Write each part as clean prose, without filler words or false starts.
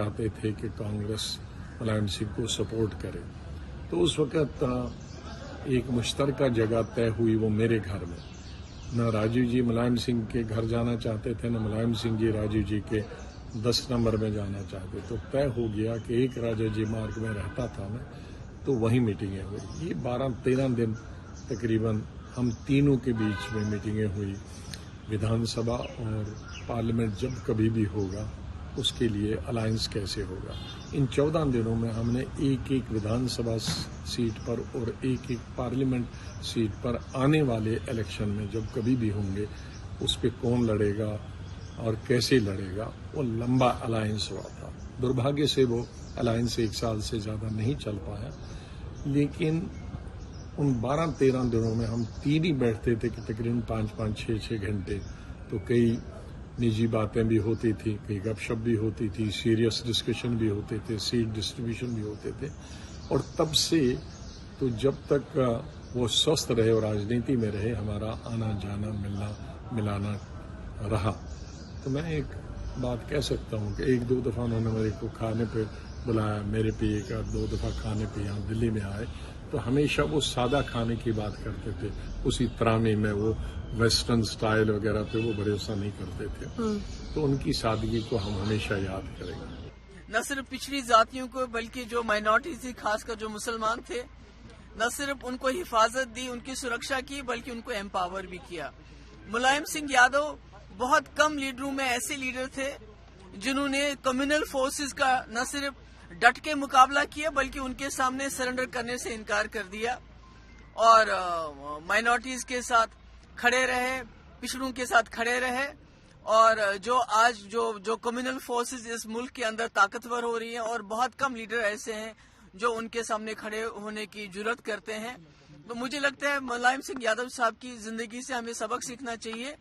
चाहते थे कि कांग्रेस मुलायम सिंह को सपोर्ट करे, तो उस वक्त एक मुश्तरका जगह तय हुई, वो मेरे घर में। न राजीव जी मुलायम सिंह के घर जाना चाहते थे, न मुलायम सिंह जी राजीव जी के 10 नंबर में जाना चाहते। तो तय हो गया कि एक राजा जी मार्ग में रहता था मैं, तो वहीं मीटिंगें हुई। ये 12-13 दिन तकरीबन हम तीनों के बीच में मीटिंगें हुई। विधानसभा और पार्लियामेंट जब कभी भी होगा, उसके लिए अलायंस कैसे होगा। इन 14 दिनों में हमने एक एक विधानसभा सीट पर और एक एक पार्लियामेंट सीट पर आने वाले इलेक्शन में जब कभी भी होंगे, उस पर कौन लड़ेगा और कैसे लड़ेगा, वो लंबा अलायंस हुआ था। दुर्भाग्य से वो अलायंस 1 साल से ज़्यादा नहीं चल पाया, लेकिन उन 12-13 दिनों में हम तीन ही बैठते थे कि तकरीबन 5-5, 6-6 घंटे। तो कई निजी बातें भी होती थी, कई गपशप भी होती थी, सीरियस डिस्कशन भी होते थे, सीट डिस्ट्रीब्यूशन भी होते थे। और तब से तो जब तक वो स्वस्थ रहे और राजनीति में रहे, हमारा आना जाना मिलना मिलाना रहा। तो मैं एक बात कह सकता हूँ कि 1-2 दफ़ा उन्होंने मेरे को खाने पे बुलाया, मेरे पे 1-2 दफ़ा खाने पे यहाँ दिल्ली में आए, तो हमेशा वो सादा खाने की बात करते थे। उसी तरामी में वो वेस्टर्न स्टाइल वगैरह पे वो भरोसा नहीं करते थे। तो उनकी सादगी को हम हमेशा याद करेंगे। न सिर्फ पिछड़ी जातियों को, बल्कि जो माइनॉरिटी थी, खासकर जो मुसलमान थे, न सिर्फ उनको हिफाजत दी, उनकी सुरक्षा की, बल्कि उनको एम्पावर भी किया। मुलायम सिंह यादव बहुत कम लीडरों में ऐसे लीडर थे जिन्होंने कम्युनल फोर्सेस का न सिर्फ डट के मुकाबला किया, बल्कि उनके सामने सरेंडर करने से इनकार कर दिया और माइनॉरिटीज के साथ खड़े रहे, पिछड़ों के साथ खड़े रहे। और जो आज जो कम्युनल फोर्सेस इस मुल्क के अंदर ताकतवर हो रही हैं, और बहुत कम लीडर ऐसे हैं जो उनके सामने खड़े होने की जुर्रत करते हैं। तो मुझे लगता है मुलायम सिंह यादव साहब की जिंदगी से हमें सबक सीखना चाहिए,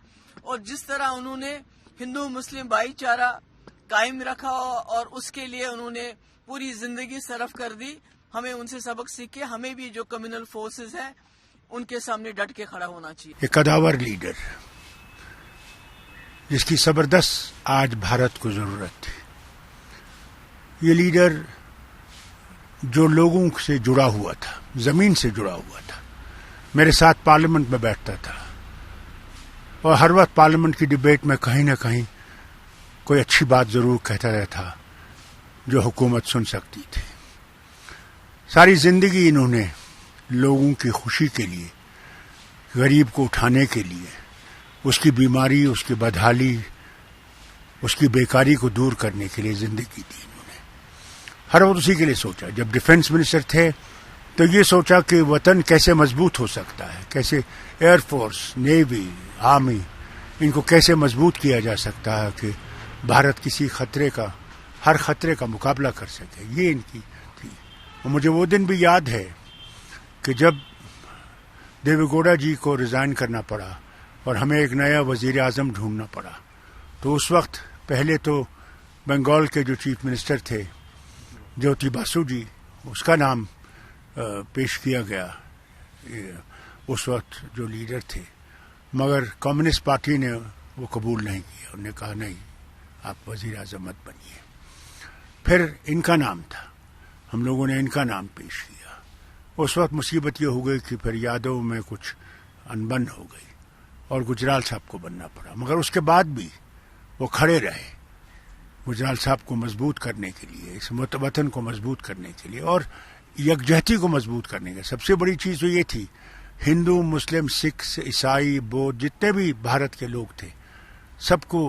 और जिस तरह उन्होंने हिंदू मुस्लिम भाईचारा कायम रखा और उसके लिए उन्होंने पूरी जिंदगी सर्फ कर दी, हमें उनसे सबक सीख के हमें भी जो कम्युनल फोर्सेस हैं उनके सामने डट के खड़ा होना चाहिए। एक कदावर लीडर जिसकी जबरदस्त आज भारत को जरूरत थी। ये लीडर जो लोगों से जुड़ा हुआ था, जमीन से जुड़ा हुआ था, मेरे साथ पार्लियामेंट में बैठता था और हर वक्त पार्लियामेंट की डिबेट में कहीं ना कहीं कोई अच्छी बात जरूर कहता रहता जो हुकूमत सुन सकती थी। सारी जिंदगी इन्होंने लोगों की खुशी के लिए, गरीब को उठाने के लिए, उसकी बीमारी, उसकी बदहाली, उसकी बेकारी को दूर करने के लिए जिंदगी दी इन्होंने। हर वक्त उसी के लिए सोचा। जब डिफेंस मिनिस्टर थे तो ये सोचा कि वतन कैसे मजबूत हो सकता है, कैसे एयरफोर्स, नेवी, आर्मी, इनको कैसे मजबूत किया जा सकता है कि भारत किसी हर खतरे का मुकाबला कर सके। ये इनकी थी। और मुझे वो दिन भी याद है कि जब देवेगौड़ा जी को रिजाइन करना पड़ा और हमें एक नया वजीर आजम ढूंढना पड़ा, तो उस वक्त पहले तो बंगाल के जो चीफ मिनिस्टर थे ज्योति बासु जी, उसका नाम पेश किया गया, उस वक्त जो लीडर थे, मगर कम्युनिस्ट पार्टी ने वो कबूल नहीं किया। उन्होंने कहा नहीं, आप वजीर आजम मत बनिए। फिर इनका नाम था, हम लोगों ने इनका नाम पेश किया। उस वक्त मुसीबत ये हो गई कि फिर यादव में कुछ अनबन हो गई और गुजराल साहब को बनना पड़ा। मगर उसके बाद भी वो खड़े रहे गुजराल साहब को मजबूत करने के लिए, इस वतन को मजबूत करने के लिए और यकजहती को मजबूत करने के। सबसे बड़ी चीज़ तो ये थी, हिंदू, मुस्लिम, सिख, ईसाई, बौद्ध, जितने भी भारत के लोग थे, सबको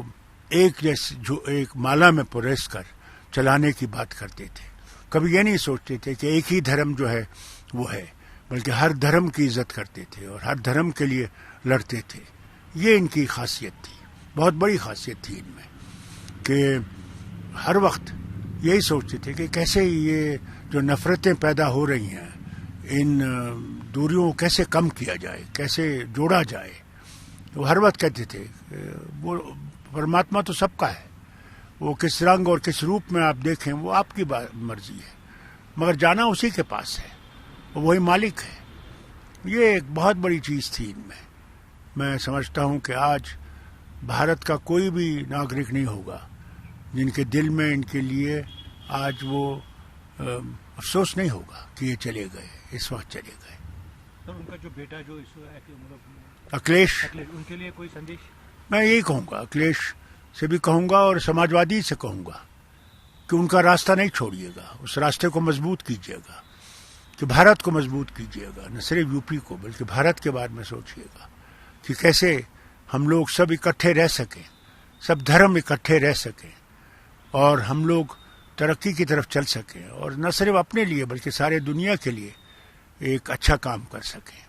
एक माला में परोस कर चलाने की बात करते थे। कभी ये नहीं सोचते थे कि एक ही धर्म जो है वो है, बल्कि हर धर्म की इज्जत करते थे और हर धर्म के लिए लड़ते थे। ये इनकी खासियत थी, बहुत बड़ी खासियत थी इनमें, कि हर वक्त यही सोचते थे कि कैसे ये जो नफरतें पैदा हो रही हैं, इन दूरियों को कैसे कम किया जाए, कैसे जोड़ा जाए। वो हर वक्त कहते थे वो परमात्मा तो सबका है, वो किस रंग और किस रूप में आप देखें वो आपकी मर्जी है, मगर जाना उसी के पास है, वही मालिक है। ये एक बहुत बड़ी चीज़ थी इनमें। मैं समझता हूँ कि आज भारत का कोई भी नागरिक नहीं होगा जिनके दिल में इनके लिए آج وہ افسوس نہیں ہوگا کہ یہ چلے گئے، اس وقت چلے گئے. سر ان کا جو بیٹا جو مطلب اکھلیش، ان کے لیے کوئی سندیش؟ میں یہی کہوں گا، اکھلیش سے بھی کہوں گا اور سماجوادی سے کہوں گا کہ ان کا راستہ نہیں چھوڑیے گا، اس راستے کو مضبوط کیجیے گا، کہ بھارت کو مضبوط کیجیے گا، نہ صرف یو پی کو بلکہ بھارت کے بارے میں سوچیے گا کہ کیسے ہم لوگ سب اکٹھے رہ سکیں، سب دھرم اکٹھے رہ سکیں اور ہم لوگ ترقی کی طرف چل سکیں اور نہ صرف اپنے لیے بلکہ سارے دنیا کے لیے ایک اچھا کام کر سکیں.